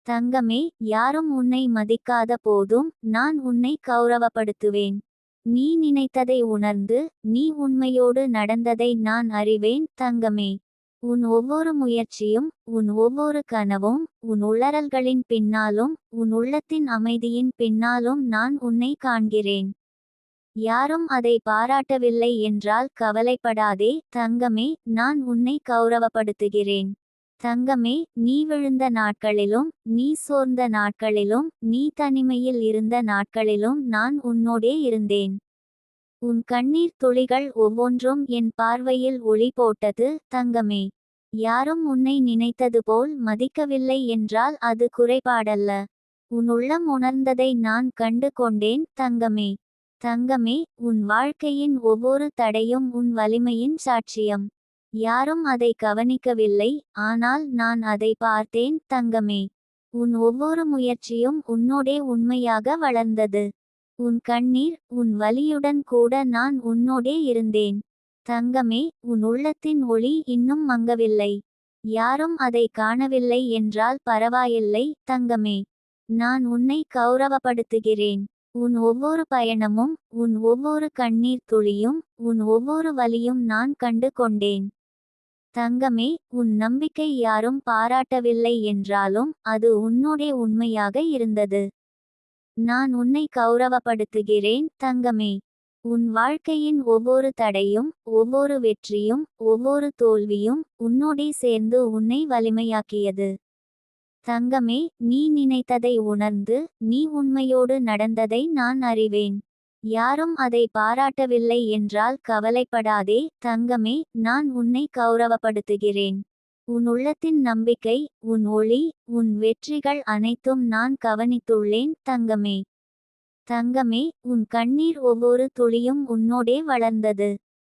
தங்கமே, யாரும் உன்னை மதிக்காத போதும் நான் உன்னை கௌரவப்படுத்துவேன். நீ நினைத்ததை உணர்ந்து நீ உண்மையோடு நடந்ததை நான் அறிவேன் தங்கமே. உன் ஒவ்வொரு முயற்சியும், உன் ஒவ்வொரு கனவும், உன் உளறல்களின் பின்னாலும், உன் உள்ளத்தின் அமைதியின் பின்னாலும் நான் உன்னை காண்கிறேன். யாரும் அதை பாராட்டவில்லை என்றால் கவலைப்படாதே தங்கமே, நான் உன்னை கௌரவப்படுத்துகிறேன். தங்கமே, நீ விழுந்த நாட்களிலும், நீ சோர்ந்த நாட்களிலும், நீ தனிமையில் இருந்த நாட்களிலும் நான் உன்னோடே இருந்தேன். உன் கண்ணீர் துளிகள் ஒவ்வொன்றும் என் பார்வையில் ஒளி போட்டது தங்கமே. யாரும் உன்னை நினைத்தது போல் மதிக்கவில்லை என்றால் அது குறைபாடல்ல. உன் உள்ளம் உணர்ந்ததை நான் கண்டு கொண்டேன் தங்கமே. தங்கமே, உன் வாழ்க்கையின் ஒவ்வொரு தடையும் உன் வலிமையின் சாட்சியம். யாரும் அதை கவனிக்கவில்லை, ஆனால் நான் அதை பார்த்தேன் தங்கமே. உன் ஒவ்வொரு முயற்சியும் உன்னோடே உண்மையாக வளர்ந்தது. உன் கண்ணீர், உன் வலியுடன் கூட நான் உன்னோடே இருந்தேன். தங்கமே, உன் உள்ளத்தின் ஒளி இன்னும் மங்கவில்லை. யாரும் அதை காணவில்லை என்றால் பரவாயில்லை தங்கமே. நான் உன்னை கௌரவப்படுத்துகிறேன். உன் ஒவ்வொரு பயணமும், உன் ஒவ்வொரு கண்ணீர் துளியும், உன் ஒவ்வொரு வலியும் நான் கண்டு கொண்டேன். தங்கமே, உன் நம்பிக்கை யாரும் பாராட்டவில்லை என்றாலும் அது உன்னோடே உண்மையாக இருந்தது. நான் உன்னை கௌரவப்படுத்துகிறேன் தங்கமே. உன் வாழ்க்கையின் ஒவ்வொரு தடையும், ஒவ்வொரு வெற்றியும், ஒவ்வொரு தோல்வியும் உன்னோடே சேர்ந்து உன்னை வலிமையாக்கியது. தங்கமே, நீ நினைத்ததை உணர்ந்து நீ உண்மையோடு நடந்ததை நான் அறிவேன். யாரும் அதை பாராட்டவில்லை என்றால் கவலைப்படாதே தங்கமே, நான் உன்னை கௌரவப்படுத்துகிறேன். உன் உள்ளத்தின் நம்பிக்கை, உன் ஒளி, உன் வெற்றிகள் அனைத்தும் நான் கவனித்துள்ளேன் தங்கமே. தங்கமே, உன் கண்ணீர் ஒவ்வொரு துளியும் உன்னோடே வளர்ந்தது.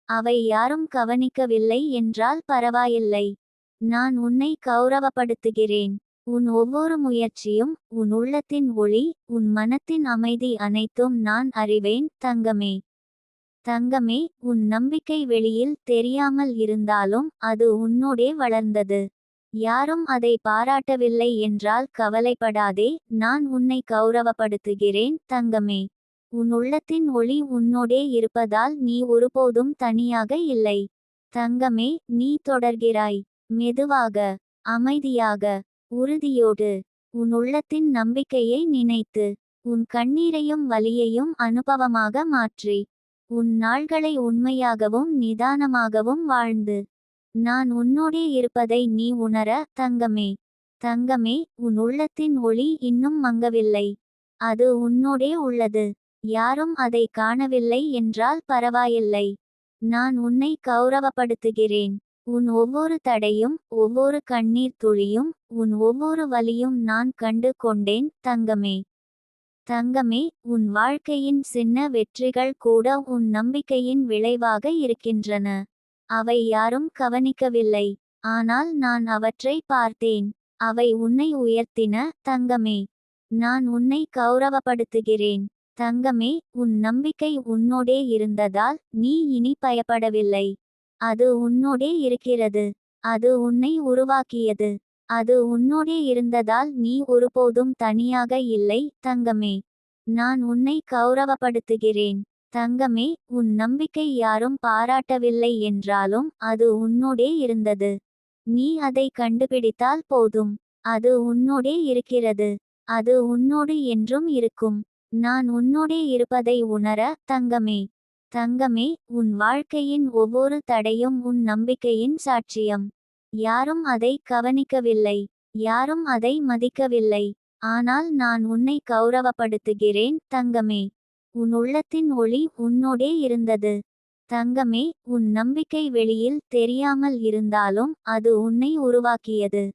அவை யாரும் கவனிக்கவில்லை என்றால் பரவாயில்லை. நான் உன்னை கௌரவப்படுத்துகிறேன். உன் ஒவ்வொரு முயற்சியும், உன் உள்ளத்தின் ஒளி, உன் மனத்தின் அமைதி அனைத்தும் நான் அறிவேன் தங்கமே. தங்கமே, உன் நம்பிக்கை வெளியில் தெரியாமல் இருந்தாலும் அது உன்னோடே வளர்ந்தது. யாரும் அதை பாராட்டவில்லை என்றால் கவலைப்படாதே, நான் உன்னை கௌரவப்படுத்துகிறேன் தங்கமே. உன் உள்ளத்தின் ஒளி உன்னோடே இருப்பதால் நீ ஒருபோதும் தனியாக இல்லை. தங்கமே, நீ தொடர்கிறாய். மெதுவாக, அமைதியாக, உறுதியோடு. உன் உள்ளத்தின் நம்பிக்கையை நினைத்து, உன் கண்ணீரையும் வலியையும் அனுபவமாக மாற்றி, உன் நாள்களை உண்மையாகவும் நிதானமாகவும் வாழ்ந்து, நான் உன்னோடே இருப்பதை நீ உணர தங்கமே. தங்கமே, உன் உள்ளத்தின் ஒளி இன்னும் மங்கவில்லை. அது உன்னோடே உள்ளது. யாரும் அதை காணவில்லை என்றால் பரவாயில்லை. நான் உன்னை கௌரவப்படுத்துகிறேன். உன் ஒவ்வொரு தடையும், ஒவ்வொரு கண்ணீர் துளியும், உன் ஒவ்வொரு வலியும் நான் கண்டு கொண்டேன் தங்கமே. தங்கமே, உன் வாழ்க்கையின் சின்ன வெற்றிகள் கூட உன் நம்பிக்கையின் விளைவாக இருக்கின்றன. அவை யாரும் கவனிக்கவில்லை, ஆனால் நான் அவற்றை பார்த்தேன். அவை உன்னை உயர்த்தின தங்கமே. நான் உன்னை கௌரவப்படுத்துகிறேன். தங்கமே, உன் நம்பிக்கை உன்னோடே இருந்ததால் நீ இனி பயப்படவில்லை. அது உன்னோடே இருக்கிறது. அது உன்னை உருவாக்கியது. அது உன்னோடே இருந்ததால் நீ ஒருபோதும் தனியாக இல்லை தங்கமே. நான் உன்னை கௌரவப்படுத்துகிறேன். தங்கமே, உன் நம்பிக்கை யாரும் பாராட்டவில்லை என்றாலும் அது உன்னோடே இருந்தது. நீ அதை கண்டுபிடித்தால் போதும். அது உன்னோடே இருக்கிறது. அது உன்னோடு என்றும் இருக்கும். நான் உன்னோடே இருப்பதை உணர தங்கமே. தங்கமே, உன் வாழ்க்கையின் ஒவ்வொரு தடையும் உன் நம்பிக்கையின் சாட்சியம். யாரும் அதை கவனிக்கவில்லை. யாரும் அதை மதிக்கவில்லை. ஆனால் நான் உன்னை கௌரவப்படுத்துகிறேன் தங்கமே. உன் உள்ளத்தின் ஒளி உன்னோடே இருந்தது. தங்கமே, உன் நம்பிக்கை வெளியில் தெரியாமல் இருந்தாலும் அது உன்னை உருவாக்கியது.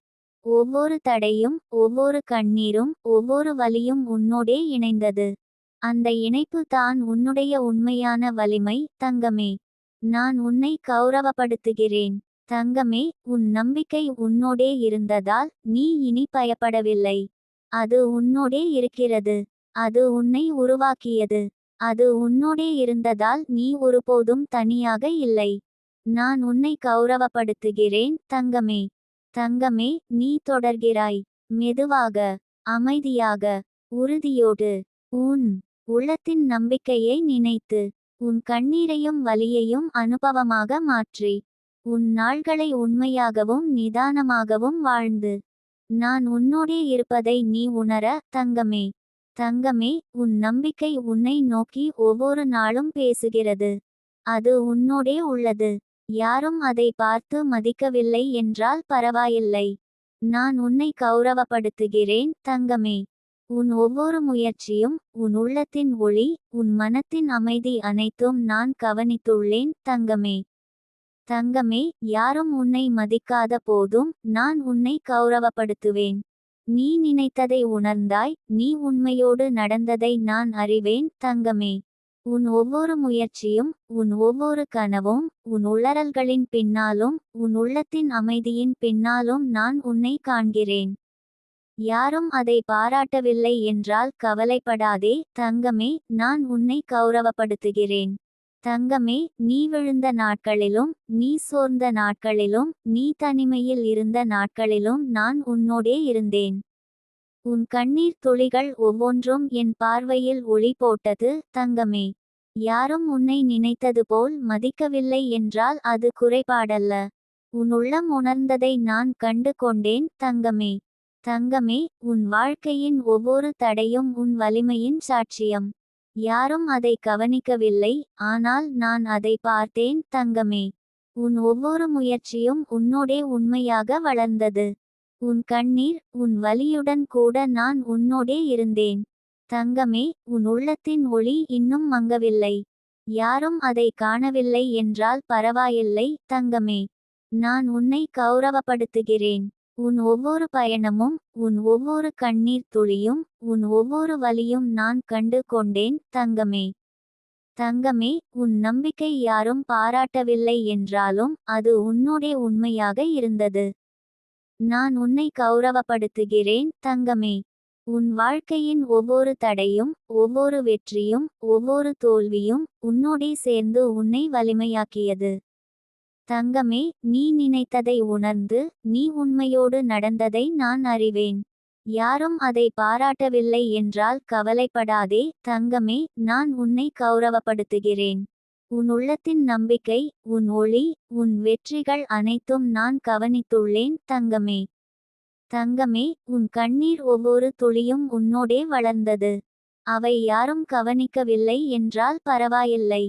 ஒவ்வொரு தடையும், ஒவ்வொரு கண்ணீரும், ஒவ்வொரு வலியும் உன்னோடே இணைந்தது. அந்த இணைப்பு தான் உன்னுடைய உண்மையான வலிமை தங்கமே. நான் உன்னை கௌரவப்படுத்துகிறேன். தங்கமே, உன் நம்பிக்கை உன்னோடே இருந்ததால் நீ இனி பயப்படவில்லை. அது உன்னோடே இருக்கிறது. அது உன்னை உருவாக்கியது. அது உன்னோடே இருந்ததால் நீ ஒருபோதும் தனியாக இல்லை. நான் உன்னை கௌரவப்படுத்துகிறேன் தங்கமே. தங்கமே, நீ தொடர்கிறாய். மெதுவாக, அமைதியாக, உறுதியோடு, உன் உள்ளத்தின் நம்பிக்கையை நினைத்து, உன் கண்ணீரையும் வலியையும் அனுபவமாக மாற்றி, உன் நாள்களை உண்மையாகவும் நிதானமாகவும் வாழ்ந்து, நான் உன்னோடே இருப்பதை நீ உணர. தங்கமே, தங்கமே, உன் நம்பிக்கை உன்னை நோக்கி ஒவ்வொரு நாளும் பேசுகிறது. அது உன்னோடே உள்ளது. யாரும் அதை பார்த்து மதிக்கவில்லை என்றால் பரவாயில்லை. நான் உன்னை கௌரவப்படுத்துகிறேன். தங்கமே, உன் ஒவ்வொரு முயற்சியும், உன் உள்ளத்தின் ஒளி, உன் மனத்தின் அமைதி அனைத்தும் நான் கவனித்துள்ளேன். தங்கமே, தங்கமே, யாரும் உன்னை மதிக்காத போதும் நான் உன்னை கௌரவப்படுத்துவேன். நீ நினைத்ததை உணர்ந்தாய். நீ உண்மையோடு நடந்ததை நான் அறிவேன். தங்கமே, உன் ஒவ்வொரு முயற்சியும், உன் ஒவ்வொரு கனவும், உன் உளறல்களின் பின்னாலும், உன் உள்ளத்தின் அமைதியின் பின்னாலும் நான் உன்னை காண்கிறேன். யாரும் அதை பாராட்டவில்லை என்றால் கவலைப்படாதே. தங்கமே, நான் உன்னை கௌரவப்படுத்துகிறேன். தங்கமே, நீ விழுந்த நாட்களிலும், நீ சோர்ந்த நாட்களிலும், நீ தனிமையில் இருந்த நாட்களிலும் நான் உன்னோடே இருந்தேன். உன் கண்ணீர் துளிகள் ஒவ்வொன்றும் என் பார்வையில் ஒளி போட்டது. தங்கமே, யாரும் உன்னை நினைத்தது போல் மதிக்கவில்லை என்றால் அது குறைபாடல்ல. உன் உள்ளம் உணர்ந்ததை நான் கண்டு கொண்டேன். தங்கமே, தங்கமே, உன் வாழ்க்கையின் ஒவ்வொரு தடையும் உன் வலிமையின் சாட்சியம். யாரும் அதை கவனிக்கவில்லை, ஆனால் நான் அதை பார்த்தேன். தங்கமே, உன் ஒவ்வொரு முயற்சியும் உன்னோடே உண்மையாக வளர்ந்தது. உன் கண்ணீர், உன் வலியுடன் கூட நான் உன்னோடே இருந்தேன். தங்கமே, உன் உள்ளத்தின் ஒளி இன்னும் மங்கவில்லை. யாரும் அதை காணவில்லை என்றால் பரவாயில்லை. தங்கமே, நான் உன்னை கௌரவப்படுத்துகிறேன். உன் ஒவ்வொரு பயணமும், உன் ஒவ்வொரு கண்ணீர் துளியும், உன் ஒவ்வொரு வலியும் நான் கண்டு கொண்டேன். தங்கமே, தங்கமே, உன் நம்பிக்கை யாரும் பாராட்டவில்லை என்றாலும் அது உன்னோடே உண்மையாக இருந்தது. நான் உன்னை கௌரவப்படுத்துகிறேன். தங்கமே, உன் வாழ்க்கையின் ஒவ்வொரு தடையும், ஒவ்வொரு வெற்றியும், ஒவ்வொரு தோல்வியும் உன்னோடே சேர்ந்து உன்னை வலிமையாக்கியது. தங்கமே, நீ நினைத்ததை உணர்ந்து, நீ உண்மையோடு நடந்ததை நான் அறிவேன். யாரும் அதை பாராட்டவில்லை என்றால் கவலைப்படாதே. தங்கமே, நான் உன்னை கௌரவப்படுத்துகிறேன். உன் உள்ளத்தின் நம்பிக்கை, உன் ஒளி, உன் வெற்றிகள் அனைத்தும் நான் கவனித்துள்ளேன். தங்கமே, தங்கமே, உன் கண்ணீர் ஒவ்வொரு துளியும் உன்னோடே வளர்ந்தது. அவை யாரும் கவனிக்கவில்லை என்றால் பரவாயில்லை.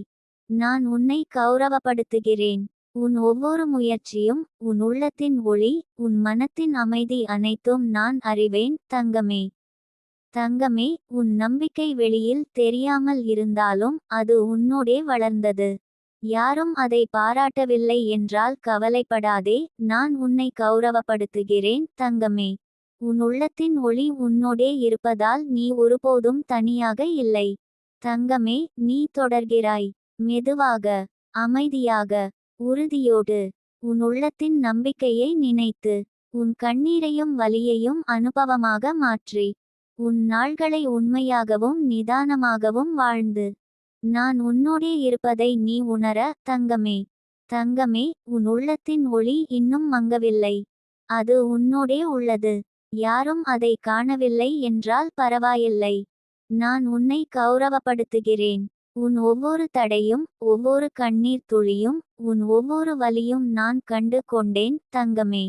நான் உன்னை கௌரவப்படுத்துகிறேன். உன் ஒவ்வொரு முயற்சியும், உன் உள்ளத்தின் ஒளி, உன் மனத்தின் அமைதி அனைத்தும் நான் அறிவேன். தங்கமே, தங்கமே, உன் நம்பிக்கை வெளியில் தெரியாமல் இருந்தாலும் அது உன்னோடே வளர்ந்தது. யாரும் அதை பாராட்டவில்லை என்றால் கவலைப்படாதே. நான் உன்னை கௌரவப்படுத்துகிறேன். தங்கமே, உன் உள்ளத்தின் ஒளி உன்னோடே இருப்பதால் நீ ஒருபோதும் தனியாக இல்லை. தங்கமே, நீ தொடர்கிறாய். மெதுவாக, அமைதியாக, உறுதியோடு, உன் உள்ளத்தின் நம்பிக்கையை நினைத்து, உன் கண்ணீரையும் வலியையும் அனுபவமாக மாற்றி, உன் நாள்களை உண்மையாகவும் நிதானமாகவும் வாழ்ந்து, நான் உன்னோடே இருப்பதை நீ உணர. தங்கமே, தங்கமே, உன் உள்ளத்தின் ஒளி இன்னும் மங்கவில்லை. அது உன்னோடே உள்ளது. யாரும் அதை காணவில்லை என்றால் பரவாயில்லை. நான் உன்னை கௌரவப்படுத்துகிறேன். உன் ஒவ்வொரு தடையும், ஒவ்வொரு கண்ணீர் துளியும், உன் ஒவ்வொரு வலியும் நான் கண்டு கொண்டேன். தங்கமே,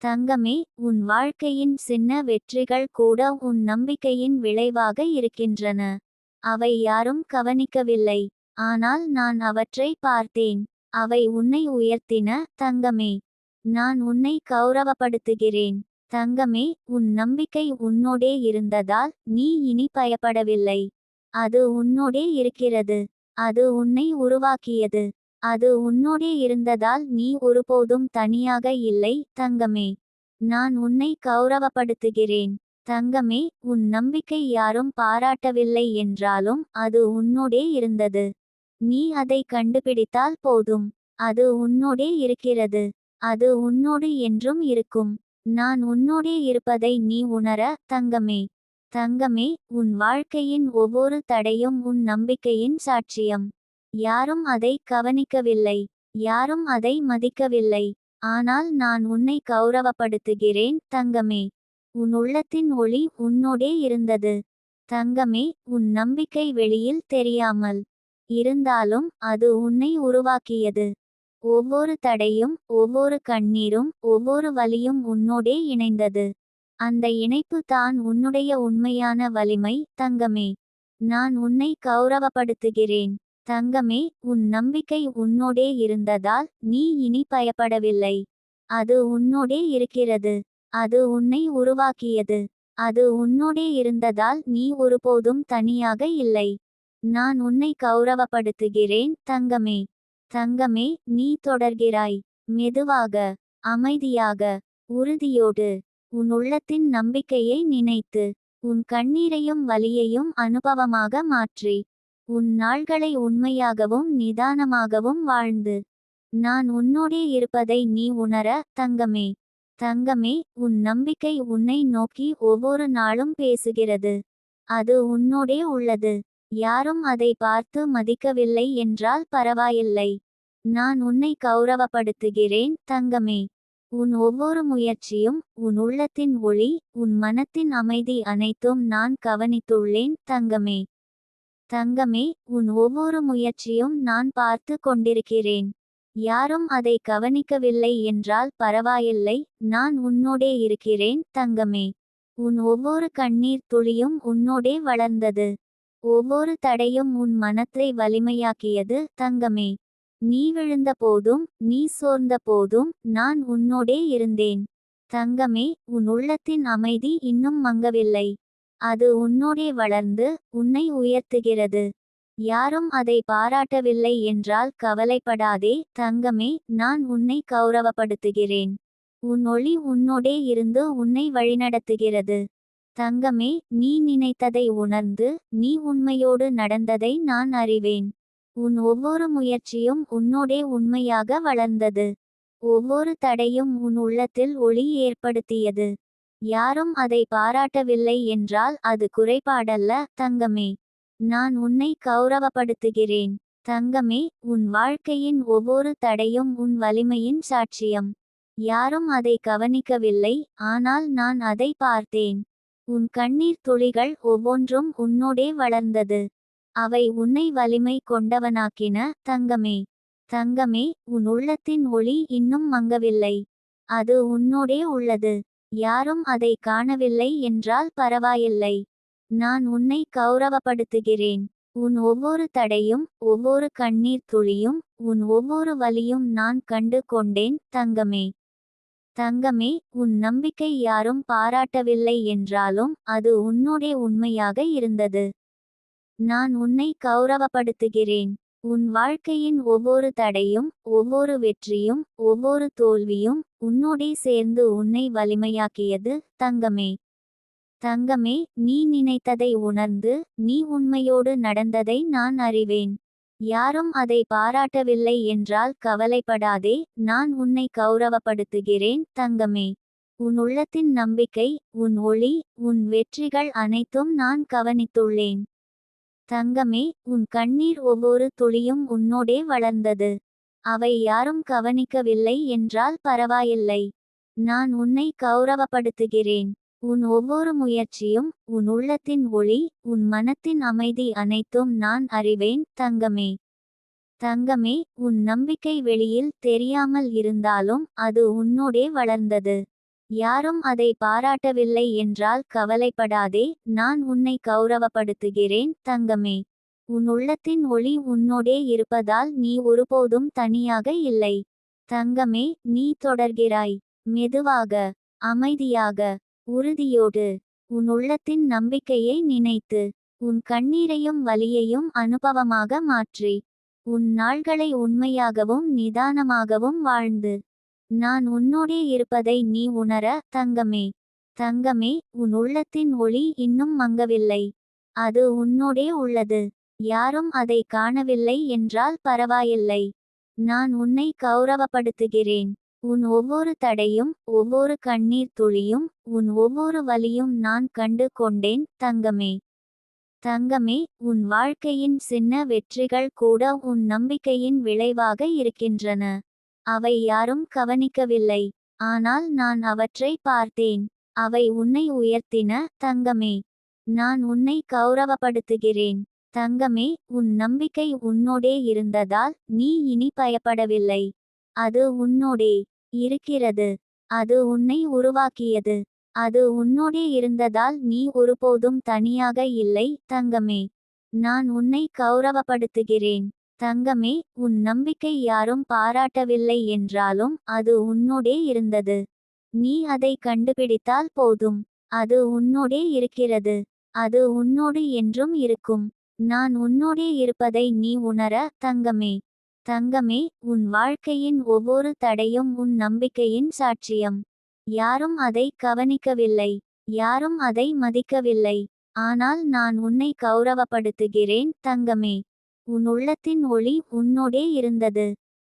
தங்கமே, உன் வாழ்க்கையின் சின்ன வெற்றிகள் கூட உன் நம்பிக்கையின் விளைவாக இருக்கின்றன. அவை யாரும் கவனிக்கவில்லை, ஆனால் நான் அவற்றை பார்த்தேன். அவை உன்னை உயர்த்தின. தங்கமே, நான் உன்னை கௌரவப்படுத்துகிறேன். தங்கமே, உன் நம்பிக்கை உன்னோடே இருந்ததால் நீ இனி பயப்படவில்லை. அது உன்னோடே இருக்கிறது. அது உன்னை உருவாக்கியது. அது உன்னோடே இருந்ததால் நீ ஒருபோதும் தனியாக இல்லை. தங்கமே, நான் உன்னை கௌரவப்படுத்துகிறேன். தங்கமே, உன் நம்பிக்கை யாரும் பாராட்டவில்லை என்றாலும் அது உன்னோடே இருந்தது. நீ அதை கண்டுபிடித்தால் போதும். அது உன்னோடே இருக்கிறது. அது உன்னோடு என்றும் இருக்கும். நான் உன்னோடே இருப்பதை நீ உணர. தங்கமே, தங்கமே, உன் வாழ்க்கையின் ஒவ்வொரு தடையும் உன் நம்பிக்கையின் சாட்சியம். யாரும் அதை கவனிக்கவில்லை. யாரும் அதை மதிக்கவில்லை. ஆனால் நான் உன்னை கௌரவப்படுத்துகிறேன். தங்கமே, உன் உள்ளத்தின் ஒளி உன்னோடே இருந்தது. தங்கமே, உன் நம்பிக்கை வெளியில் தெரியாமல் இருந்தாலும் அது உன்னை உருவாக்கியது. ஒவ்வொரு தடையும், ஒவ்வொரு கண்ணீரும், ஒவ்வொரு வலியும் உன்னோடே இணைந்தது. அந்த இணைப்பு தான் உன்னுடைய உண்மையான வலிமை. தங்கமே, நான் உன்னை கௌரவப்படுத்துகிறேன். தங்கமே, உன் நம்பிக்கை உன்னோடே இருந்ததால் நீ இனி பயப்படவில்லை. அது உன்னோடே இருக்கிறது. அது உன்னை உருவாக்கியது. அது உன்னோடே இருந்ததால் நீ ஒருபோதும் தனியாக இல்லை. நான் உன்னை கௌரவப்படுத்துகிறேன். தங்கமே, தங்கமே, நீ தொடர்கிறாய். மெதுவாக, அமைதியாக, உறுதியோடு. உன் உள்ளத்தின் நம்பிக்கையை நினைத்து, உன் கண்ணீரையும் வலியையும் அனுபவமாக மாற்றி, உன் நாள்களை உண்மையாகவும் நிதானமாகவும் வாழ்ந்து, நான் உன்னோடே இருப்பதை நீ உணர. தங்கமே, தங்கமே, உன் நம்பிக்கை உன்னை நோக்கி ஒவ்வொரு நாளும் பேசுகிறது. அது உன்னோடே உள்ளது. யாரும் அதை பார்த்து மதிக்கவில்லை என்றால் பரவாயில்லை. நான் உன்னை கௌரவப்படுத்துகிறேன். தங்கமே, உன் ஒவ்வொரு முயற்சியும், உன் உள்ளத்தின் ஒளி, உன் மனத்தின் அமைதி அனைத்தும் நான் கவனித்துள்ளேன். தங்கமே, தங்கமே, உன் ஒவ்வொரு முயற்சியும் நான் பார்த்து கொண்டிருக்கிறேன். யாரும் அதை கவனிக்கவில்லை என்றால் பரவாயில்லை. நான் உன்னோடே இருக்கிறேன். தங்கமே, உன் ஒவ்வொரு கண்ணீர் துளியும் உன்னோடே வளர்ந்தது. ஒவ்வொரு தடையும் உன் மனத்தை வலிமையாக்கியது. தங்கமே, நீ விழுந்த போதும், நீ சோர்ந்த போதும் நான் உன்னோடே இருந்தேன். தங்கமே, உன் உள்ளத்தின் அமைதி இன்னும் மங்கவில்லை. அது உன்னோடே வளர்ந்து உன்னை உயர்த்துகிறது. யாரும் அதை பாராட்டவில்லை என்றால் கவலைப்படாதே. தங்கமே, நான் உன்னை கௌரவப்படுத்துகிறேன். உன் ஒளி உன்னோடே இருந்து உன்னை வழிநடத்துகிறது. தங்கமே, நீ நினைத்ததை உணர்ந்து, நீ உண்மையோடு நடந்ததை நான் அறிவேன். உன் ஒவ்வொரு முயற்சியும் உன்னோடே உண்மையாக வளர்ந்தது. ஒவ்வொரு தடையும் உன் உள்ளத்தில் ஒளி ஏற்படுத்தியது. யாரும் அதை பாராட்டவில்லை என்றால் அது குறைபாடல்ல. தங்கமே, நான் உன்னை கௌரவப்படுத்துகிறேன். தங்கமே, உன் வாழ்க்கையின் ஒவ்வொரு தடையும் உன் வலிமையின் சாட்சியம். யாரும் அதை கவனிக்கவில்லை, ஆனால் நான் அதை பார்த்தேன். உன் கண்ணீர் துளிகள் ஒவ்வொன்றும் உன்னோடே வளர்ந்தது. அவை உன்னை வலிமை கொண்டவனாக்கின. தங்கமே, தங்கமே, உன் உள்ளத்தின் ஒளி இன்னும் மங்கவில்லை. அது உன்னோடே உள்ளது. யாரும் அதை காணவில்லை என்றால் பரவாயில்லை. நான் உன்னை கௌரவப்படுத்துகிறேன். உன் ஒவ்வொரு தடையும், ஒவ்வொரு கண்ணீர் துளியும், உன் ஒவ்வொரு வலியும் நான் கண்டு கொண்டேன். தங்கமே, தங்கமே, உன் நம்பிக்கை யாரும் பாராட்டவில்லை என்றாலும் அது உன்னோடே உண்மையாக இருந்தது. நான் உன்னை கௌரவப்படுத்துகிறேன். உன் வாழ்க்கையின் ஒவ்வொரு தடையும், ஒவ்வொரு வெற்றியும், ஒவ்வொரு தோல்வியும் உன்னோடே சேர்ந்து உன்னை வலிமையாக்கியது. தங்கமே, தங்கமே, நீ நினைத்ததை உணர்ந்து, நீ உண்மையோடு நடந்ததை நான் அறிவேன். யாரும் அதை பாராட்டவில்லை என்றால் கவலைப்படாதே. நான் உன்னை கௌரவப்படுத்துகிறேன். தங்கமே, உன் உள்ளத்தின் நம்பிக்கை, உன் ஒளி, உன் வெற்றிகள் அனைத்தும் நான் கவனித்துள்ளேன். தங்கமே, உன் கண்ணீர் ஒவ்வொரு துளியும் உன்னோடே வளர்ந்தது. அவை யாரும் கவனிக்கவில்லை என்றால் பரவாயில்லை. நான் உன்னை கௌரவப்படுத்துகிறேன். உன் ஒவ்வொரு முயற்சியும், உன் உள்ளத்தின் ஒளி, உன் மனத்தின் அமைதி அனைத்தும் நான் அறிவேன். தங்கமே, தங்கமே, உன் நம்பிக்கை வெளியில் தெரியாமல் இருந்தாலும் அது உன்னோடே வளர்ந்தது. யாரும் அதை பாராட்டவில்லை என்றால் கவலைப்படாதே. நான் உன்னை கௌரவப்படுத்துகிறேன். தங்கமே, உன் உள்ளத்தின் ஒளி உன்னோடே இருப்பதால் நீ ஒருபோதும் தனியாக இல்லை. தங்கமே, நீ தொடர்கிறாய். மெதுவாக, அமைதியாக, உறுதியோடு. உன் உள்ளத்தின் நம்பிக்கையை நினைத்து, உன் கண்ணீரையும் வலியையும் அனுபவமாக மாற்றி, உன் நாள்களை உண்மையாகவும் நிதானமாகவும் வாழ்ந்து, நான் உன்னோடே இருப்பதை நீ உணர. தங்கமே, தங்கமே, உன் உள்ளத்தின் ஒளி இன்னும் மங்கவில்லை. அது உன்னோடே உள்ளது. யாரும் அதை காணவில்லை என்றால் பரவாயில்லை. நான் உன்னை கௌரவப்படுத்துகிறேன். உன் ஒவ்வொரு தடையும், ஒவ்வொரு கண்ணீர் துளியும், உன் ஒவ்வொரு வலியும் நான் கண்டு கொண்டேன். தங்கமே, தங்கமே, உன் வாழ்க்கையின் சின்ன வெற்றிகள் கூட உன் நம்பிக்கையின் விளைவாக இருக்கின்றன. அவை யாரும் கவனிக்கவில்லை, ஆனால் நான் அவற்றை பார்த்தேன். அவை உன்னை உயர்த்தின, தங்கமே. நான் உன்னை கௌரவப்படுத்துகிறேன். தங்கமே, உன் நம்பிக்கை உன்னோடே இருந்ததால் நீ இனி பயப்படவில்லை. அது உன்னோடே இருக்கிறது. அது உன்னை உருவாக்கியது. அது உன்னோடே இருந்ததால் நீ ஒருபோதும் தனியாக இல்லை, தங்கமே. நான் உன்னை கௌரவப்படுத்துகிறேன். தங்கமே, உன் நம்பிக்கை யாரும் பாராட்டவில்லை என்றாலும் அது உன்னோடே இருந்தது. நீ அதை கண்டுபிடித்தால் போதும். அது உன்னோடே இருக்கிறது. அது உன்னோடு என்றும் இருக்கும். நான் உன்னோடே இருப்பதை நீ உணர, தங்கமே. தங்கமே, உன் வாழ்க்கையின் ஒவ்வொரு தடையும் உன் நம்பிக்கையின் சாட்சியம். யாரும் அதை கவனிக்கவில்லை. யாரும் அதை மதிக்கவில்லை. ஆனால் நான் உன்னை கௌரவப்படுத்துகிறேன், தங்கமே. உன் உள்ளத்தின் ஒளி உன்னோடே இருந்தது.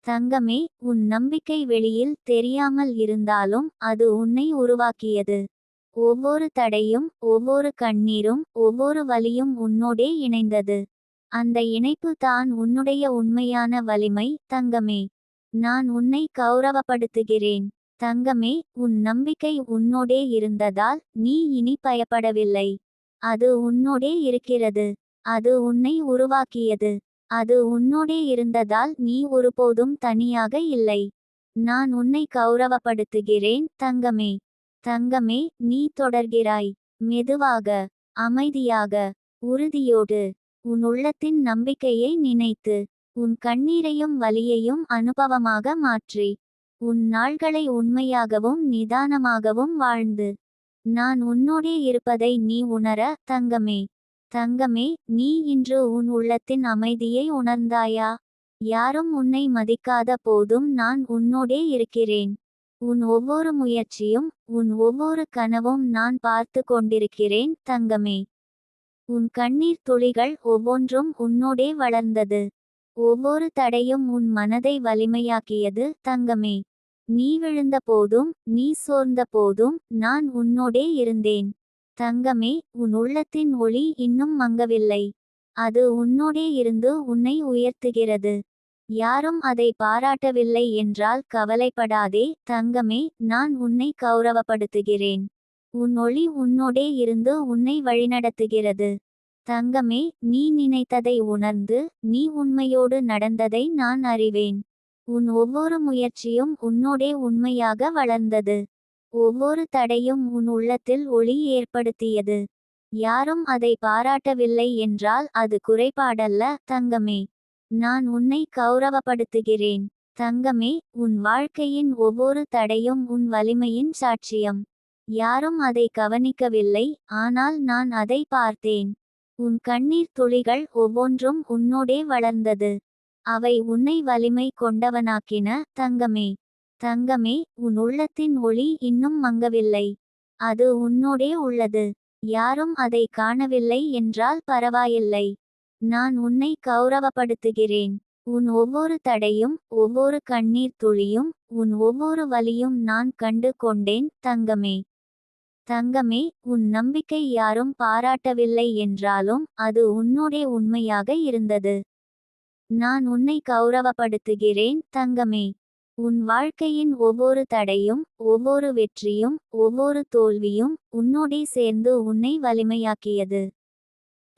தங்கமே, உன் நம்பிக்கை வெளியில் தெரியாமல் இருந்தாலும் அது உன்னை உருவாக்கியது. ஒவ்வொரு தடையும், ஒவ்வொரு கண்ணீரும், ஒவ்வொரு வலியும் உன்னோடே இணைந்தது. அந்த இணைப்பு தான் உன்னுடைய உண்மையான வலிமை, தங்கமே. நான் உன்னை கௌரவப்படுத்துகிறேன். தங்கமே, உன் நம்பிக்கை உன்னோடே இருந்ததால் நீ இனி பயப்படவில்லை. அது உன்னோடே இருக்கிறது. அது உன்னை உருவாக்கியது. அது உன்னோடே இருந்ததால் நீ ஒருபோதும் தனியாக இல்லை. நான் உன்னை கௌரவப்படுத்துகிறேன், தங்கமே. தங்கமே, நீ தொடர்கிறாய். மெதுவாக, அமைதியாக, உறுதியோடு. உன் உள்ளத்தின் நம்பிக்கையை நினைத்து. உன் கண்ணீரையும் வலியையும் அனுபவமாக மாற்றி. உன் நாள்களை உண்மையாகவும் நிதானமாகவும் வாழ்ந்து. நான் உன்னோடே இருப்பதை நீ உணர, தங்கமே. தங்கமே, நீ இன்று உன் உள்ளத்தின் அமைதியை உணர்ந்தாயா? யாரும் உன்னை மதிக்காத போதும் நான் உன்னோடே இருக்கிறேன். உன் ஒவ்வொரு முயற்சியும், உன் ஒவ்வொரு கனவும் நான் பார்த்து கொண்டிருக்கிறேன், தங்கமே. உன் கண்ணீர் துளிகள் ஒவ்வொன்றும் உன்னோடே வளர்ந்தது. ஒவ்வொரு தடையும் உன் மனதை வலிமையாக்கியது, தங்கமே. நீ விழுந்த போதும், நீ சோர்ந்த போதும் நான் உன்னோடே இருந்தேன். தங்கமே, உன் உள்ளத்தின் ஒளி இன்னும் மங்கவில்லை. அது உன்னோடே இருந்து உன்னை உயர்த்துகிறது. யாரும் அதை பாராட்டவில்லை என்றால் கவலைப்படாதே, தங்கமே. நான் உன்னை கௌரவப்படுத்துகிறேன். உன் ஒளி உன்னோடே இருந்து உன்னை வழிநடத்துகிறது. தங்கமே, நீ நினைத்ததை உணர்ந்து, நீ உண்மையோடு நடந்ததை நான் அறிவேன். உன் ஒவ்வொரு முயற்சியும் உன்னோடே உண்மையாக வளர்ந்தது. ஒவ்வொரு தடையும் உன் உள்ளத்தில் ஒளி ஏற்படுத்தியது. யாரும் அதை பாராட்டவில்லை என்றால் அது குறைபாடல்ல, தங்கமே. நான் உன்னை கௌரவப்படுத்துகிறேன். தங்கமே, உன் வாழ்க்கையின் ஒவ்வொரு தடையும் உன் வலிமையின் சாட்சியம். யாரும் அதை கவனிக்கவில்லை, ஆனால் நான் அதை பார்த்தேன். உன் கண்ணீர் துளிகள் ஒவ்வொன்றும் உன்னோடே வளர்ந்தது. அவை உன்னை வலிமை கொண்டவனாக்கின, தங்கமே. தங்கமே, உன் உள்ளத்தின் ஒளி இன்னும் மங்கவில்லை. அது உன்னோடே உள்ளது. யாரும் அதை காணவில்லை என்றால் பரவாயில்லை. நான் உன்னை கௌரவப்படுத்துகிறேன். உன் ஒவ்வொரு தடையும், ஒவ்வொரு கண்ணீர் துளியும், உன் ஒவ்வொரு வலியும் நான் கண்டு கொண்டேன், தங்கமே. தங்கமே, உன் நம்பிக்கை யாரும் பாராட்டவில்லை என்றாலும் அது உன்னோடே உண்மையாக இருந்தது. நான் உன்னை கௌரவப்படுத்துகிறேன், தங்கமே. உன் வாழ்க்கையின் ஒவ்வொரு தடையும், ஒவ்வொரு வெற்றியும், ஒவ்வொரு தோல்வியும் உன்னோடே சேர்ந்து உன்னை வலிமையாக்கியது.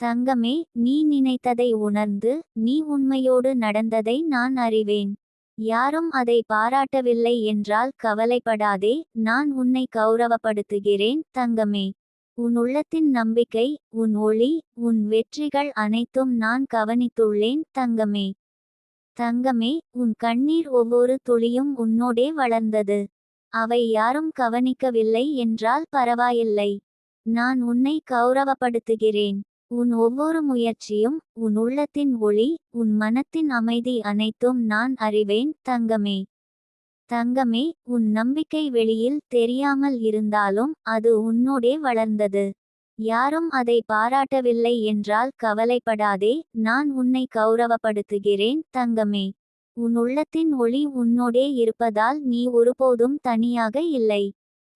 தங்கமே, நீ நினைத்ததை உணர்ந்து, நீ உண்மையோடு நடந்ததை நான் அறிவேன். யாரும் அதை பாராட்டவில்லை என்றால் கவலைப்படாதே, நான் உன்னை கௌரவப்படுத்துகிறேன், தங்கமே. உன் உள்ளத்தின் நம்பிக்கை, உன் ஒளி, உன் வெற்றிகள் அனைத்தும் நான் கவனித்துள்ளேன், தங்கமே. தங்கமே, உன் கண்ணீர் ஒவ்வொரு துளியும் உன்னோடே வளர்ந்தது. அவை யாரும் கவனிக்கவில்லை என்றால் பரவாயில்லை. நான் உன்னை கௌரவப்படுத்துகிறேன். உன் ஒவ்வொரு முயற்சியும், உன் உள்ளத்தின் ஒளி, உன் மனத்தின் அமைதி அனைத்தும் நான் அறிவேன், தங்கமே. தங்கமே, உன் நம்பிக்கை வெளியில் தெரியாமல் இருந்தாலும் அது உன்னோடே வளர்ந்தது. யாரும் அதை பாராட்டவில்லை என்றால் கவலைப்படாதே, நான் உன்னை கௌரவப்படுத்துகிறேன், தங்கமே. உன் உள்ளத்தின் ஒளி உன்னோடே இருப்பதால் நீ ஒருபோதும் தனியாக இல்லை.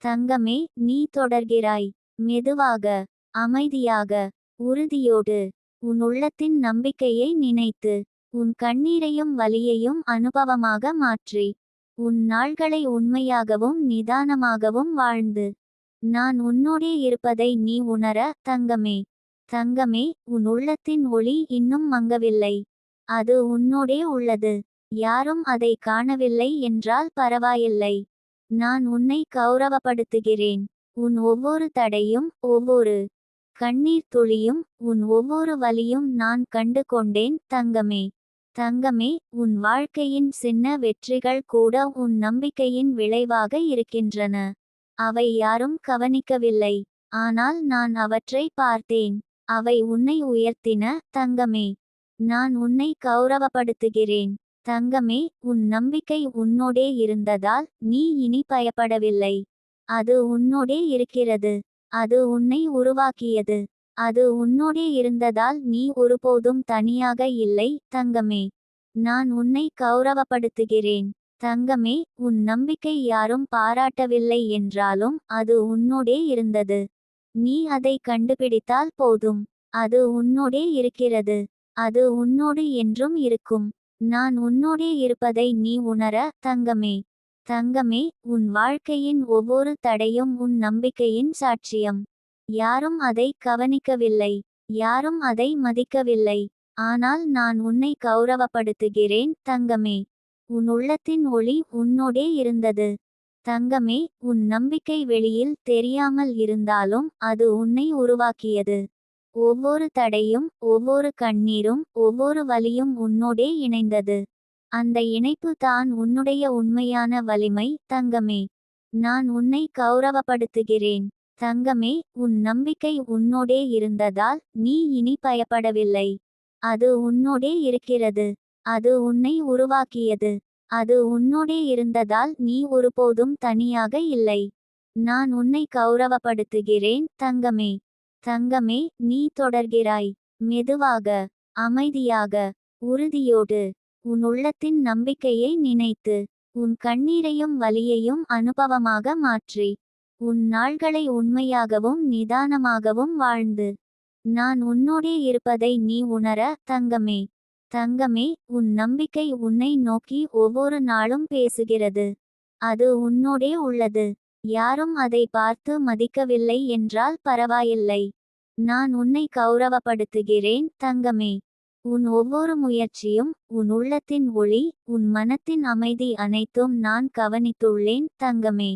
தங்கமே, நீ தொடர்கிறாய். மெதுவாக, அமைதியாக, உறுதியோடு. உன் உள்ளத்தின் நம்பிக்கையை நினைத்து. உன் கண்ணீரையும் வலியையும் அனுபவமாக மாற்றி. உன் நாள்களை உண்மையாகவும் நிதானமாகவும் வாழ்ந்து. நான் உன்னோடே இருப்பதை நீ உணர, தங்கமே. தங்கமே, உன் உள்ளத்தின் ஒளி இன்னும் மங்கவில்லை. அது உன்னோடே உள்ளது. யாரும் அதை காணவில்லை என்றால் பரவாயில்லை. நான் உன்னை கௌரவப்படுத்துகிறேன். உன் ஒவ்வொரு தடையும், ஒவ்வொரு கண்ணீர் துளியும், உன் ஒவ்வொரு வலியும் நான் கண்டு கொண்டேன், தங்கமே. தங்கமே, உன் வாழ்க்கையின் சின்ன வெற்றிகள் கூட உன் நம்பிக்கையின் விளைவாக இருக்கின்றன. அவை யாரும் கவனிக்கவில்லை. ஆனால் நான் அவற்றை பார்த்தேன். அவை உன்னை உயர்த்தின, தங்கமே. நான் உன்னை கௌரவப்படுத்துகிறேன். தங்கமே, உன் நம்பிக்கை உன்னோடே இருந்ததால் நீ இனி பயப்படவில்லை. அது உன்னோடே இருக்கிறது. அது உன்னை உருவாக்கியது. அது உன்னோடே இருந்ததால் நீ ஒருபோதும் தனியாக இல்லை, தங்கமே. நான் உன்னை கௌரவப்படுத்துகிறேன். தங்கமே, உன் நம்பிக்கை யாரும் பாராட்டவில்லை என்றாலும் அது உன்னோடே இருந்தது. நீ அதை கண்டுபிடித்தால் போதும். அது உன்னோடே இருக்கிறது. அது உன்னோடு என்றும் இருக்கும். நான் உன்னோடே இருப்பதை நீ உணர, தங்கமே. தங்கமே, உன் வாழ்க்கையின் ஒவ்வொரு தடையும் உன் நம்பிக்கையின் சாட்சியம். யாரும் அதை கவனிக்கவில்லை. யாரும் அதை மதிக்கவில்லை. ஆனால் நான் உன்னை கௌரவப்படுத்துகிறேன், தங்கமே. உன் உள்ளத்தின் ஒளி உன்னோடே இருந்தது. தங்கமே, உன் நம்பிக்கை வெளியில் தெரியாமல் இருந்தாலும் அது உன்னை உருவாக்கியது. ஒவ்வொரு தடையும், ஒவ்வொரு கண்ணீரும், ஒவ்வொரு வலியும் உன்னோடே இணைந்தது. அந்த இணைப்பு தான் உன்னுடைய உண்மையான வலிமை, தங்கமே. நான் உன்னை கௌரவப்படுத்துகிறேன். தங்கமே, உன் நம்பிக்கை உன்னோடே இருந்ததால் நீ இனி பயப்படவில்லை. அது உன்னோடே இருக்கிறது. அது உன்னை உருவாக்கியது. அது உன்னோடே இருந்ததால் நீ ஒருபோதும் தனியாக இல்லை. நான் உன்னை கௌரவப்படுத்துகிறேன், தங்கமே. தங்கமே, நீ தொடர்கிறாய். மெதுவாக, அமைதியாக, உறுதியோடு. உன் உள்ளத்தின் நம்பிக்கையை நினைத்து. உன் கண்ணீரையும் வலியையும் அனுபவமாக மாற்றி. உன் நாள்களை உண்மையாகவும் நிதானமாகவும் வாழ்ந்து. நான் உன்னோடே இருப்பதை நீ உணர, தங்கமே. தங்கமே, உன் நம்பிக்கை உன்னை நோக்கி ஒவ்வொரு நாளும் பேசுகிறது. அது உன்னோடே உள்ளது. யாரும் அதை பார்த்து மதிக்கவில்லை என்றால் பரவாயில்லை. நான் உன்னை கௌரவப்படுத்துகிறேன், தங்கமே. உன் ஒவ்வொரு முயற்சியும், உன் உள்ளத்தின் ஒளி, உன் மனத்தின் அமைதி அனைத்தும் நான் கவனித்துள்ளேன், தங்கமே.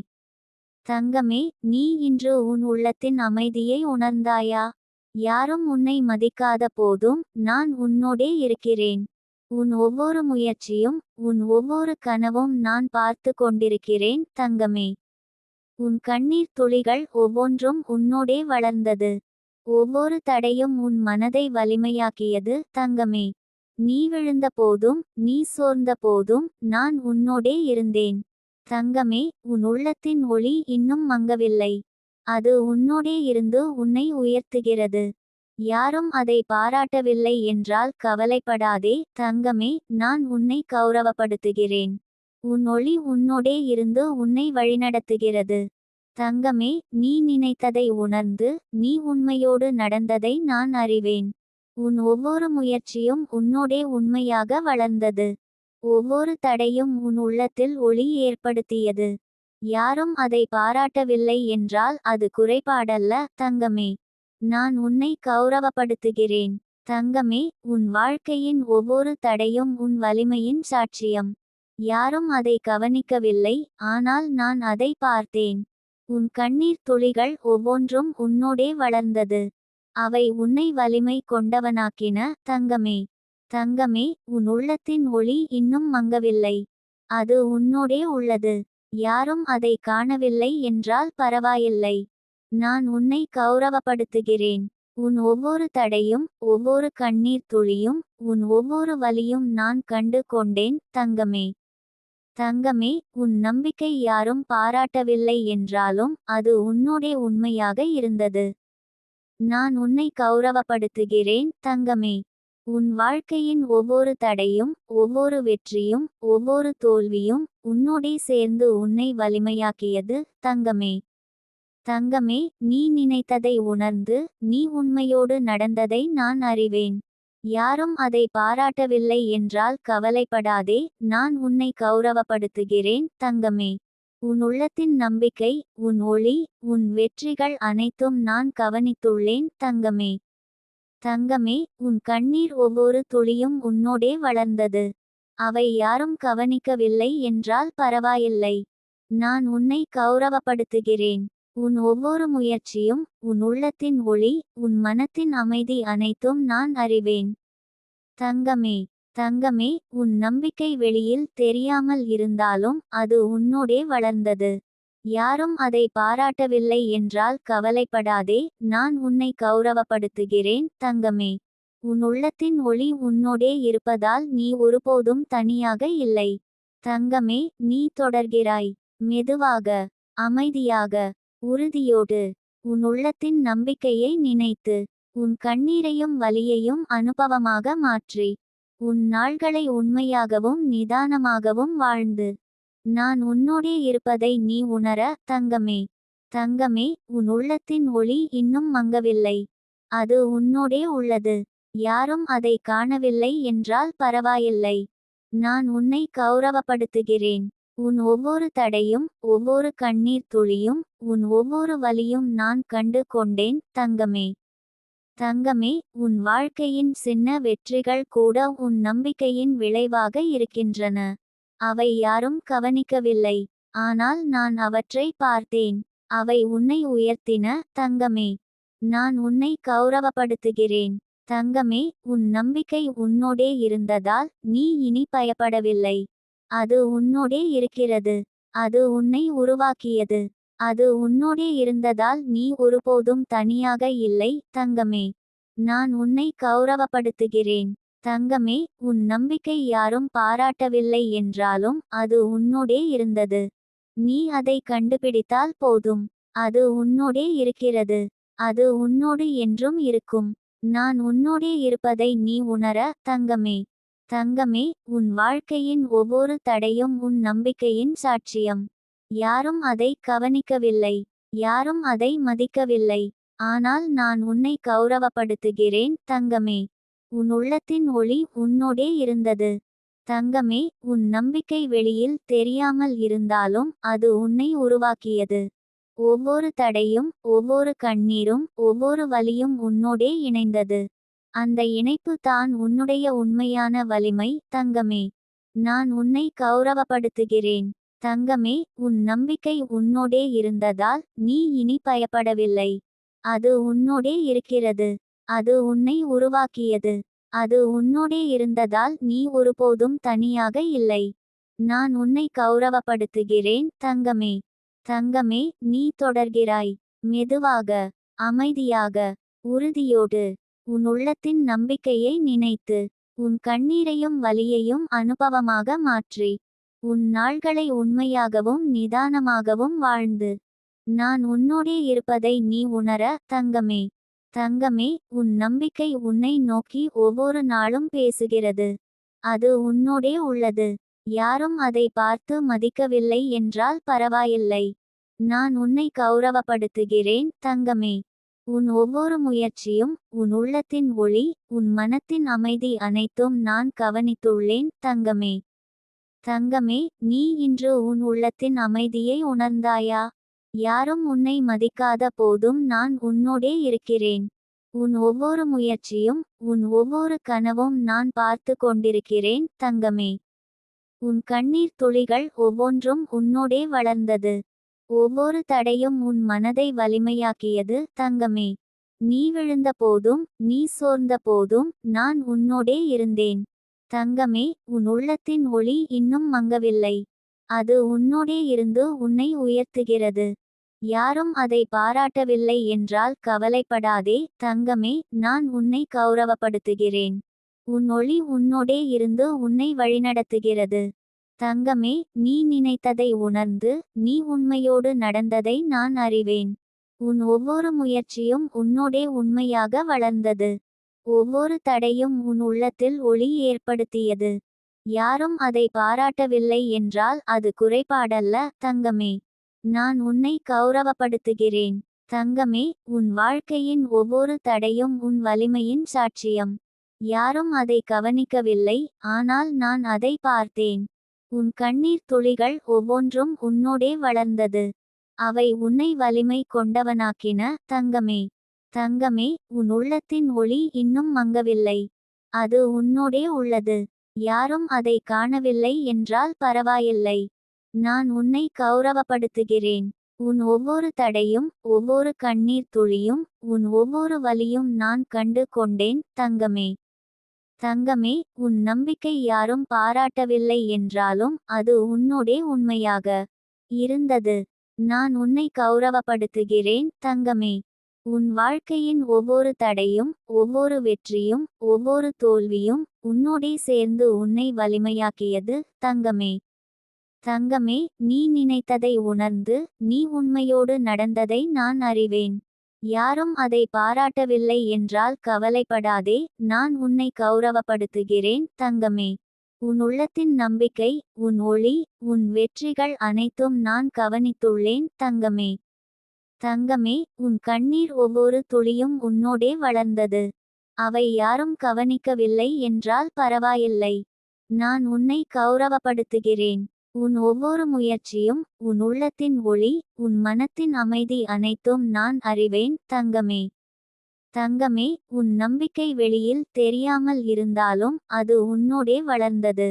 தங்கமே, நீ இன்று உன் உள்ளத்தின் அமைதியை உணர்ந்தாயா? யாரும் உன்னை மதிக்காத போதும் நான் உன்னோடே இருக்கிறேன். உன் ஒவ்வொரு முயற்சியும், உன் ஒவ்வொரு கனவும் நான் பார்த்து கொண்டிருக்கிறேன், தங்கமே. உன் கண்ணீர் துளிகள் ஒவ்வொன்றும் உன்னோடே வளர்ந்தது. ஒவ்வொரு தடையும் உன் மனதை வலிமையாக்கியது, தங்கமே. நீ விழுந்த போதும், நீ சோர்ந்த போதும் நான் உன்னோடே இருந்தேன். தங்கமே, உன் உள்ளத்தின் ஒளி இன்னும் மங்கவில்லை. அது உன்னோடே இருந்து உன்னை உயர்த்துகிறது. யாரும் அதை பாராட்டவில்லை என்றால் கவலைப்படாதே, தங்கமே. நான் உன்னை கௌரவப்படுத்துகிறேன். உன் ஒளி உன்னோடே இருந்து உன்னை வழிநடத்துகிறது. தங்கமே, நீ நினைத்ததை உணர்ந்து, நீ உண்மையோடு நடந்ததை நான் அறிவேன். உன் ஒவ்வொரு முயற்சியும் உன்னோடே உண்மையாக வளர்ந்தது. ஒவ்வொரு தடையும் உன் உள்ளத்தில் ஒளி ஏற்படுத்தியது. யாரும் அதை பாராட்டவில்லை என்றால் அது குறைபாடல்ல, தங்கமே. நான் உன்னை கௌரவப்படுத்துகிறேன். தங்கமே, உன் வாழ்க்கையின் ஒவ்வொரு தடையும் உன் வலிமையின் சாட்சியம். யாரும் அதை கவனிக்கவில்லை, ஆனால் நான் அதை பார்த்தேன். உன் கண்ணீர் துளிகள் ஒவ்வொன்றும் உன்னோடே வளர்ந்தது. அவை உன்னை வலிமை கொண்டவனாக்கின, தங்கமே. தங்கமே, உன் உள்ளத்தின் ஒளி இன்னும் மங்கவில்லை. அது உன்னோடே உள்ளது. யாரும் அதை காணவில்லை என்றால் பரவாயில்லை. நான் உன்னை கௌரவப்படுத்துகிறேன். உன் ஒவ்வொரு தடையும், ஒவ்வொரு கண்ணீர் துளியும், உன் ஒவ்வொரு வலியும் நான் கண்டு கொண்டேன், தங்கமே. தங்கமே, உன் நம்பிக்கை யாரும் பாராட்டவில்லை என்றாலும் அது உன்னோடே உண்மையாக இருந்தது. நான் உன்னை கௌரவப்படுத்துகிறேன், தங்கமே. உன் வாழ்க்கையின் ஒவ்வொரு தடையும், ஒவ்வொரு வெற்றியும், ஒவ்வொரு தோல்வியும் உன்னோடே சேர்ந்து உன்னை வலிமையாக்கியது, தங்கமே. தங்கமே, நீ நினைத்ததை உணர்ந்து, நீ உண்மையோடு நடந்ததை நான் அறிவேன். யாரும் அதை பாராட்டவில்லை என்றால் கவலைப்படாதே, நான் உன்னை கௌரவப்படுத்துகிறேன், தங்கமே. உன் உள்ளத்தின் நம்பிக்கை, உன் ஒளி, உன் வெற்றிகள் அனைத்தும் நான் கவனித்துள்ளேன் தங்கமே. தங்கமே, உன் கண்ணீர் ஒவ்வொரு துளியும் உன்னோடே வளர்ந்தது. அவை யாரும் கவனிக்கவில்லை என்றால் பரவாயில்லை. நான் உன்னை கௌரவப்படுத்துகிறேன். உன் ஒவ்வொரு முயற்சியும், உன் உள்ளத்தின் ஒளி, உன் மனத்தின் அமைதி அனைத்தும் நான் அறிவேன். தங்கமே, தங்கமே, உன் நம்பிக்கை வெளியில் தெரியாமல் இருந்தாலும் அது உன்னோடே வளர்ந்தது. யாரும் அதை பாராட்டவில்லை என்றால் கவலைப்படாதே, நான் உன்னை கௌரவப்படுத்துகிறேன் தங்கமே. உன் உள்ளத்தின் ஒளி உன்னோடே இருப்பதால் நீ ஒருபோதும் தனியாக இல்லை. தங்கமே, நீ தொடர்கிறாய். மெதுவாக, அமைதியாக, உறுதியோடு. உன் உள்ளத்தின் நம்பிக்கையை நினைத்து, உன் கண்ணீரையும் வலியையும் அனுபவமாக மாற்றி, உன் நாள்களை உண்மையாகவும் நிதானமாகவும் வாழ்ந்து, நான் உன்னோடே இருப்பதை நீ உணர தங்கமே. தங்கமே, உன் உள்ளத்தின் ஒளி இன்னும் மங்கவில்லை. அது உன்னோடே உள்ளது. யாரும் அதை காணவில்லை என்றால் பரவாயில்லை. நான் உன்னை கௌரவப்படுத்துகிறேன். உன் ஒவ்வொரு தடையும், ஒவ்வொரு கண்ணீர் துளியும், உன் ஒவ்வொரு வலியும் நான் கண்டு கொண்டேன் தங்கமே. தங்கமே, உன் வாழ்க்கையின் சின்ன வெற்றிகள் கூட உன் நம்பிக்கையின் விளைவாக இருக்கின்றன. அவை யாரும் கவனிக்கவில்லை. ஆனால் நான் அவற்றை பார்த்தேன். அவை உன்னை உயர்த்தின தங்கமே. நான் உன்னை கௌரவப்படுத்துகிறேன். தங்கமே, உன் நம்பிக்கை உன்னோடே இருந்ததால் நீ இனி பயப்படவில்லை. அது உன்னோடே இருக்கிறது. அது உன்னை உருவாக்கியது. அது உன்னோடே இருந்ததால் நீ ஒருபோதும் தனியாக இல்லை தங்கமே. நான் உன்னை கௌரவப்படுத்துகிறேன். தங்கமே, உன் நம்பிக்கை யாரும் பாராட்டவில்லை என்றாலும் அது உன்னோடே இருந்தது. நீ அதை கண்டுபிடித்தால் போதும். அது உன்னோடே இருக்கிறது. அது உன்னோடு என்றும் இருக்கும். நான் உன்னோடே இருப்பதை நீ உணர தங்கமே. தங்கமே, உன் வாழ்க்கையின் ஒவ்வொரு தடையும் உன் நம்பிக்கையின் சாட்சியம். யாரும் அதை கவனிக்கவில்லை. யாரும் அதை மதிக்கவில்லை. ஆனால் நான் உன்னை கௌரவப்படுத்துகிறேன் தங்கமே. உன் உள்ளத்தின் ஒளி உன்னோடே இருந்தது. தங்கமே, உன் நம்பிக்கை வெளியில் தெரியாமல் இருந்தாலும் அது உன்னை உருவாக்கியது. ஒவ்வொரு தடையும், ஒவ்வொரு கண்ணீரும், ஒவ்வொரு வலியும் உன்னோடே இணைந்தது. அந்த இணைப்பு தான் உன்னுடைய உண்மையான வலிமை தங்கமே. நான் உன்னை கௌரவப்படுத்துகிறேன். தங்கமே, உன் நம்பிக்கை உன்னோடே இருந்ததால் நீ இனி பயப்படவில்லை. அது உன்னோடே இருக்கிறது. அது உன்னை உருவாக்கியது. அது உன்னோடே இருந்ததால் நீ ஒருபோதும் தனியாக இல்லை. நான் உன்னை கௌரவப்படுத்துகிறேன் தங்கமே. தங்கமே, நீ தொடர்கிறாய். மெதுவாக, அமைதியாக, உறுதியோடு. உன் உள்ளத்தின் நம்பிக்கையை நினைத்து, உன் கண்ணீரையும் வலியையும் அனுபவமாக மாற்றி, உன் நாள்களை உண்மையாகவும் நிதானமாகவும் வாழ்ந்து, நான் உன்னோடே இருப்பதை நீ உணர தங்கமே. தங்கமே, உன் நம்பிக்கை உன்னை நோக்கி ஒவ்வொரு நாளும் பேசுகிறது. அது உன்னோடே உள்ளது. யாரும் அதை பார்த்து மதிக்கவில்லை என்றால் பரவாயில்லை. நான் உன்னை கௌரவப்படுத்துகிறேன் தங்கமே. உன் ஒவ்வொரு முயற்சியும், உன் உள்ளத்தின் ஒளி, உன் மனத்தின் அமைதி அனைத்தும் நான் கவனித்துள்ளேன் தங்கமே. தங்கமே, நீ இன்று உன் உள்ளத்தின் அமைதியை உணர்ந்தாயா? யாரும் உன்னை மதிக்காத போதும் நான் உன்னோடே இருக்கிறேன். உன் ஒவ்வொரு முயற்சியும், உன் ஒவ்வொரு கனவும் நான் பார்த்து கொண்டிருக்கிறேன் தங்கமே. உன் கண்ணீர் துளிகள் ஒவ்வொன்றும் உன்னோடே வளர்ந்தது. ஒவ்வொரு தடையும் உன் மனதை வலிமையாக்கியது தங்கமே. நீ விழுந்த போதும், நீ சோர்ந்த போதும் நான் உன்னோடே இருந்தேன். தங்கமே, உன் உள்ளத்தின் ஒளி இன்னும் மங்கவில்லை. அது உன்னோடே இருந்து உன்னை உயர்த்துகிறது. யாரும் அதை பாராட்டவில்லை என்றால் கவலைப்படாதே தங்கமே. நான் உன்னை கௌரவப்படுத்துகிறேன். உன் ஒளி உன்னோடே இருந்து உன்னை வழிநடத்துகிறது. தங்கமே, நீ நினைத்ததை உணர்ந்து, நீ உண்மையோடு நடந்ததை நான் அறிவேன். உன் ஒவ்வொரு முயற்சியும் உன்னோடே உண்மையாக வளர்ந்தது. ஒவ்வொரு தடையும் உன் உள்ளத்தில் ஒளி ஏற்படுத்தியது. யாரும் அதை பாராட்டவில்லை என்றால் அது குறைபாடல்ல தங்கமே. நான் உன்னை கௌரவப்படுத்துகிறேன். தங்கமே, உன் வாழ்க்கையின் ஒவ்வொரு தடையும் உன் வலிமையின் சாட்சியம். யாரும் அதை கவனிக்கவில்லை, ஆனால் நான் அதை பார்த்தேன். உன் கண்ணீர் துளிகள் ஒவ்வொன்றும் உன்னோடே வளர்ந்தது. அவை உன்னை வலிமை கொண்டவனாக்கின. தங்கமே, தங்கமே, உன் உள்ளத்தின் ஒளி இன்னும் மங்கவில்லை. அது உன்னோடே உள்ளது. யாரும் அதை காணவில்லை என்றால் பரவாயில்லை. நான் உன்னை கௌரவப்படுத்துகிறேன். உன் ஒவ்வொரு தடையும், ஒவ்வொரு கண்ணீர் துளியும், உன் ஒவ்வொரு வலியும் நான் கண்டு கொண்டேன். தங்கமே, தங்கமே, உன் நம்பிக்கை யாரும் பாராட்டவில்லை என்றாலும் அது உன்னோடே உண்மையாக இருந்தது. நான் உன்னை கௌரவப்படுத்துகிறேன். தங்கமே, உன் வாழ்க்கையின் ஒவ்வொரு தடையும், ஒவ்வொரு வெற்றியும், ஒவ்வொரு தோல்வியும் உன்னோடே சேர்ந்து உன்னை வலிமையாக்கியது. தங்கமே, தங்கமே, நீ நினைத்ததை உணர்ந்து, நீ உண்மையோடு நடந்ததை நான் அறிவேன். யாரும் அதை பாராட்டவில்லை என்றால் கவலைப்படாதே. நான் உன்னை கௌரவப்படுத்துகிறேன். தங்கமே, உன் உள்ளத்தின் நம்பிக்கை, உன் ஒளி, உன் வெற்றிகள் அனைத்தும் நான் கவனித்துள்ளேன். தங்கமே, தங்கமே, உன் கண்ணீர் ஒவ்வொரு துளியும் உன்னோடே வளர்ந்தது. அவை யாரும் கவனிக்கவில்லை என்றால் பரவாயில்லை. நான் உன்னை கௌரவப்படுத்துகிறேன். உன் ஒவ்வொரு முயற்சியும், உன் உள்ளத்தின் ஒளி, உன் மனத்தின் அமைதி அனைத்தும் நான் அறிவேன். தங்கமே, தங்கமே, உன் நம்பிக்கை வெளியில் தெரியாமல் இருந்தாலும் அது உன்னோடே வளர்ந்தது.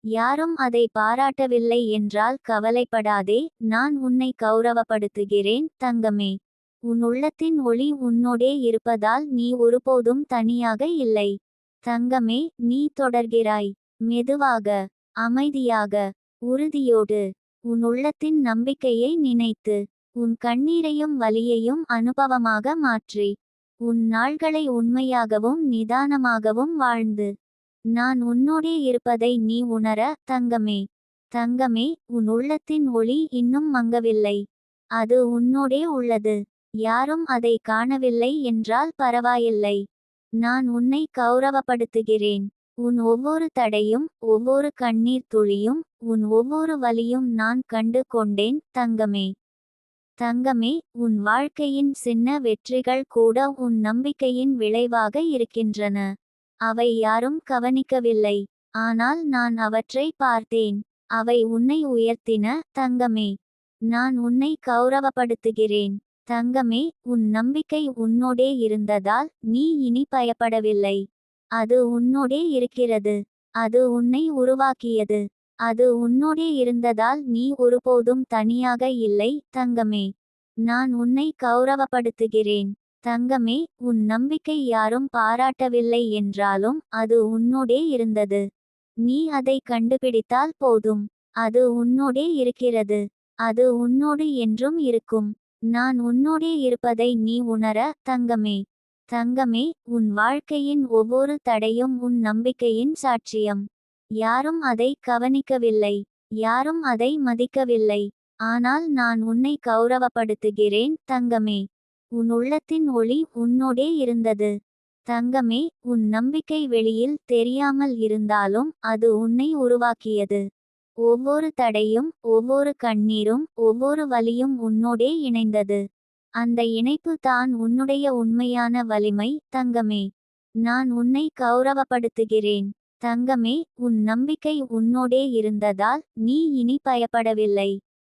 யாரும் அதை பாராட்டவில்லை என்றால் கவலைப்படாதே. நான் உன்னை கௌரவப்படுத்துகிறேன். தங்கமே, உன் உள்ளத்தின் ஒளி உன்னோடே இருப்பதால் நீ ஒருபோதும் தனியாக இல்லை. தங்கமே, நீ தொடர்கிறாய். மெதுவாக, அமைதியாக, உறுதியோடு. உன் உள்ளத்தின் நம்பிக்கையை நினைத்து, உன் கண்ணீரையும் வலியையும் அனுபவமாக மாற்றி, உன் நாள்களை உண்மையாகவும் நிதானமாகவும் வாழ்ந்து, நான் உன்னோடே இருப்பதை நீ உணர. தங்கமே, தங்கமே, உன் உள்ளத்தின் ஒளி இன்னும் மங்கவில்லை. அது உன்னோடே உள்ளது. யாரும் அதை காணவில்லை என்றால் பரவாயில்லை. நான் உன்னை கௌரவப்படுத்துகிறேன். உன் ஒவ்வொரு தடையும், ஒவ்வொரு கண்ணீர் துளியும், உன் ஒவ்வொரு வலியும் நான் கண்டு கொண்டேன். தங்கமே, தங்கமே, உன் வாழ்க்கையின் சின்ன வெற்றிகள் கூட உன் நம்பிக்கையின் விளைவாக இருக்கின்றன. அவை யாரும் கவனிக்கவில்லை. ஆனால் நான் அவற்றை பார்த்தேன். அவை உன்னை உயர்த்தின. தங்கமே, நான் உன்னை கௌரவப்படுத்துகிறேன். தங்கமே, உன் நம்பிக்கை உன்னோடே இருந்ததால் நீ இனி பயப்படவில்லை. அது உன்னோடே இருக்கிறது. அது உன்னை உருவாக்கியது. அது உன்னோடே இருந்ததால் நீ ஒருபோதும் தனியாக இல்லை. தங்கமே, நான் உன்னை கௌரவப்படுத்துகிறேன். தங்கமே, உன் நம்பிக்கை யாரும் பாராட்டவில்லை என்றாலும் அது உன்னோடே இருந்தது. நீ அதை கண்டுபிடித்தால் போதும். அது உன்னோடே இருக்கிறது. அது உன்னோடு என்றும் இருக்கும். நான் உன்னோடே இருப்பதை நீ உணர. தங்கமே, தங்கமே, உன் வாழ்க்கையின் ஒவ்வொரு தடையும் உன் நம்பிக்கையின் சாட்சியம். யாரும் அதை கவனிக்கவில்லை. யாரும் அதை மதிக்கவில்லை. ஆனால் நான் உன்னை கௌரவப்படுத்துகிறேன். தங்கமே, உன் உள்ளத்தின் ஒளி உன்னோடே இருந்தது. தங்கமே, உன் நம்பிக்கை வெளியில் தெரியாமல் இருந்தாலும் அது உன்னை உருவாக்கியது. ஒவ்வொரு தடையும், ஒவ்வொரு கண்ணீரும், ஒவ்வொரு வலியும் உன்னோடே இணைந்தது. அந்த இணைப்பு தான் உன்னுடைய உண்மையான வலிமை. தங்கமே, நான் உன்னை கௌரவப்படுத்துகிறேன். தங்கமே, உன் நம்பிக்கை உன்னோடே இருந்ததால் நீ இனி பயப்படவில்லை.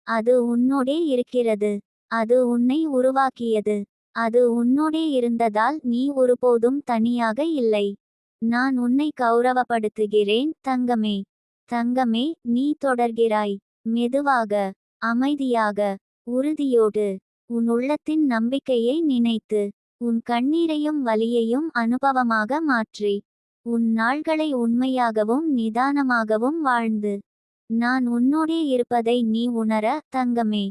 அது உன்னோடே இருக்கிறது. அது உன்னை உருவாக்கியது. அது உன்னோடே இருந்ததால் நீ ஒருபோதும் தனியாக இல்லை. நான் உன்னை கௌரவப்படுத்துகிறேன். தங்கமே, தங்கமே, நீ தொடர்கிறாய். மெதுவாக, அமைதியாக, உறுதியோடு. உன் உள்ளத்தின் நம்பிக்கையை நினைத்து, உன் கண்ணீரையும் வலியையும் அனுபவமாக மாற்றி, உன் நாள்களை உண்மையாகவும் நிதானமாகவும் வாழ்ந்து, நான் உன்னோடே இருப்பதை நீ உணர. தங்கமே.